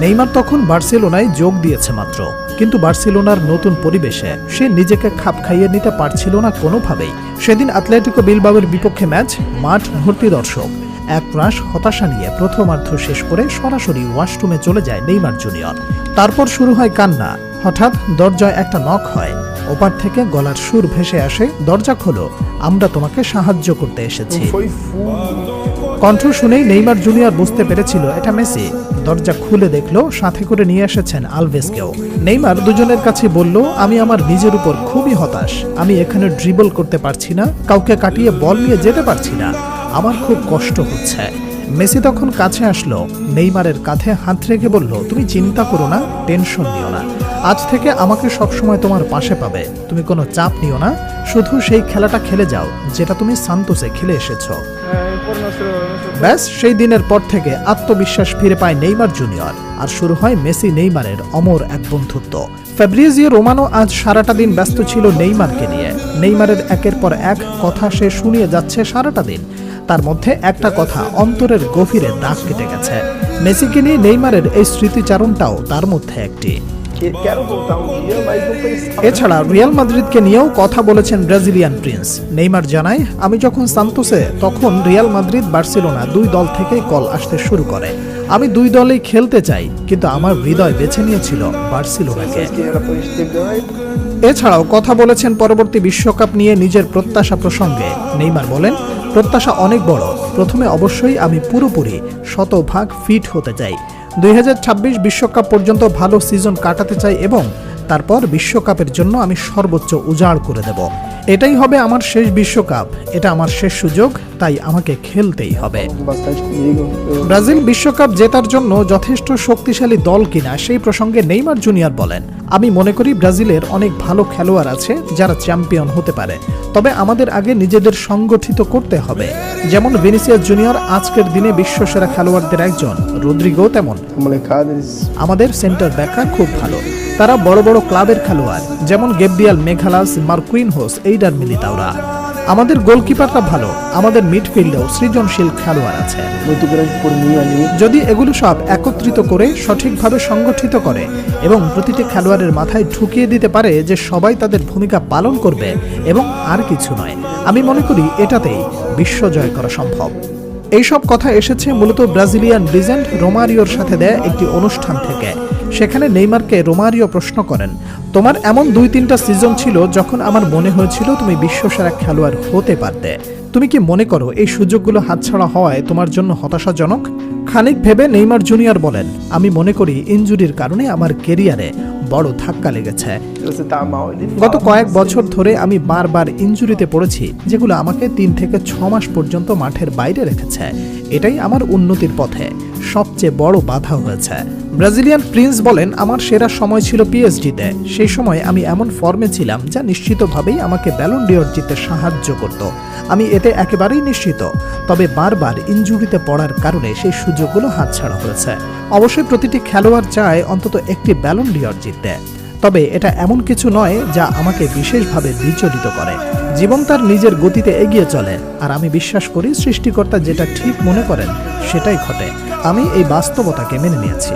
Neymar তখন বার্সেলোনায় যোগ দিয়েছে মাত্র, কিন্তু বার্সেলোনার নতুন পরিবেশে সে নিজেকে খাপ খাইয়ে নিতে পারছিল না কোনোভাবেই। সেদিন আতলেটিকো বিলবাওয়ের বিপক্ষে ম্যাচ, মাঠ ভর্তি দর্শক। একরাশ হতাশা নিয়ে প্রথমার্ধ শেষ করে সরাসরি ওয়াশরুমে চলে যায় নেইমার জুনিয়র। তারপর শুরু হয় কান্না। হঠাৎ দরজায় একটা নক হয়। ওপার থেকে গলার সুর ভেসে আসে, দরজা খোলো, আমরা তোমাকে সাহায্য করতে এসেছি। কণ্ঠ শুনেই নেইমার জুনিয়র বুঝতে পেরেছিল এটা মেসি। দরজা খুলে দেখলো সাথে করে নিয়ে এসেছেন আলভেজকেও। নেইমার দুজনের কাছে বলল, আমি আমার নিজের উপর খুবই হতাশ। আমি এখানে ড্রিবল করতে পারছি না, কাউকে কাটিয়ে বল নিয়ে যেতে পারছি না, আমার খুব কষ্ট হচ্ছে। মেসি তখন কাছে আসলো, নেইমারের কাঁধে হাত রেখে বলল, তুমি চিন্তা করো না, টেনশন নিও না, আজ থেকে আমাকে সবসময় তোমার পাশে পাবে। তুমি কোনো চাপ নিও না, শুধু সেই খেলাটা খেলে যাও যেটা তুমি সান্তোসে খেলে এসেছো। ব্যাস, সেই দিনের পর থেকে আত্মবিশ্বাস ফিরে পায় নেইমার জুনিয়র, আর শুরু হয় মেসি নেইমারের অমর এক বন্ধুত্ব। ফ্যাব্রিজিও রোমানো আজ সারাটা দিন ব্যস্ত ছিল নেইমারকে নিয়ে। নেইমারের একের পর এক কথা সে শুনিয়ে যাচ্ছে সারাটা দিন। তার মধ্যে একটা কথা অন্তরের গভীরে দাগ কেটে গেছে। মেসিকে নিয়ে নেইমারের এই স্মৃতিচারণটাও তার মধ্যে একটি। এছাড়া রিয়াল মাদ্রিদকে নিয়েও কথা বলেছেন ব্রাজিলিয়ান প্রিন্স। নেইমার জানায়, আমি যখন সান্তোসে, তখন রিয়াল মাদ্রিদ, বার্সেলোনা দুই দল থেকেই কল আসতে শুরু করে। আমি দুই দলেই খেলতে চাই, কিন্তু আমার হৃদয় বেছে নিয়েছিল বার্সেলোনাকে। এছাড়াও কথা বলেছেন পরবর্তী বিশ্বকাপ নিয়ে নিজের প্রত্যাশা প্রসঙ্গে। নেইমার বলেন, প্রত্যাশা অনেক বড়। প্রথমে অবশ্যই আমি পুরোপুরি শতভাগ ফিট হতে চাই। 2026 বিশ্বকাপ পর্যন্ত ভালো সিজন কাটাতে চাই এবং তারপর বিশ্বকাপের জন্য আমি সর্বোচ্চ উজাড় করে দেব। এটাই হবে আমার শেষ বিশ্বকাপ, এটা আমার শেষ সুযোগ, তাই আমাকে খেলতেই হবে। ব্রাজিল বিশ্বকাপ জেতার জন্য যথেষ্ট শক্তিশালী দল কিনা সেই প্রসঙ্গে নেইমার জুনিয়র বলেন, আমি মনে করি ব্রাজিলের অনেক ভালো খেলোয়াড় আছে যারা চ্যাম্পিয়ন হতে পারে, তবে আমাদের আগে নিজেদের সংগঠিত করতে হবে। যেমন ভিনিসিয়াস জুনিয়র আজকের দিনে বিশ্বসেরা খেলোয়াড়দের একজন, রদ্রিগো তেমন। আমাদের সেন্টার ব্যাকরা খুব ভালো, তারা বড় বড় ক্লাবের খেলোয়াড়, যেমন গেব্রিয়াল মেঘালাস, মার্কুইনহোস, এইডার মিলিতাওরা। আমাদের গোলকিপারটা ভালো, আমাদের মিডফিল্ডেও সৃজনশীল খেলোয়াড় আছে। যদি এগুলো সব একত্রিত করে সঠিকভাবে সংগঠিত করে এবং প্রতিটি খেলোয়াড়ের মাথায় ঢুকিয়ে দিতে পারে যে সবাই তাদের ভূমিকা পালন করবে এবং আর কিছু নয়, আমি মনে করি এটাতেই বিশ্ব জয় করা সম্ভব। এইসব কথা এসেছে মূলত ব্রাজিলিয়ান লিজেন্ড রোমারিওর সাথে দেয়া একটি অনুষ্ঠান থেকে। সেখানে নেইমারকে রোমারিও প্রশ্ন করেন, তোমার এমন 2-3টা সিজন ছিল যখন আমার মনে হয়েছিল তুমি বিশ্বসেরা খেলোয়াড় হতে পারতে। তুমি কি মনে করো এই সুযোগগুলো হাতছাড়া হওয়ায় তোমার জন্য হতাশাজনক? খানিক ভেবে নেইমার জুনিয়র বলেন, আমি মনে করি ইনজুরির কারণে আমার কেরিয়ারে বড় ধাক্কা লেগেছে। গত কয়েক বছর ধরে আমি বারবার ইনজুরিতে পড়েছি, যেগুলো আমাকে 3 থেকে 6 মাস পর্যন্ত মাঠের বাইরে রেখেছে। এটাই আমার উন্নতির পথে সবচেয়ে বড় বাধা হয়েছে। ব্রাজিলিয়ান প্রিন্স বলেন, আমার সেরা সময় ছিল পিএসজিতে। সেই সময় আমি এমন ফর্মে ছিলাম যা নিশ্চিতভাবেই আমাকে ব্যালন ডিওর জিততে সাহায্য করত। আমি এতে একেবারেই নিশ্চিত, তবে বারবার ইনজুরিতে পড়ার কারণে সেই সুযোগগুলো হাতছাড়া হয়েছে। অবশ্যই প্রতিটি খেলোয়াড় চায় অন্তত একটি ব্যালন ডিওর জিততে, তবে এটা এমন কিছু নয় যা আমাকে বিশেষভাবে বিচলিত করে। জীবন তার নিজের গতিতে এগিয়ে চলে, আর আমি বিশ্বাস করি সৃষ্টিকর্তা যেটা ঠিক মনে করেন সেটাই ঘটে। আমি এই বাস্তবতাকে মেনে নিয়েছি।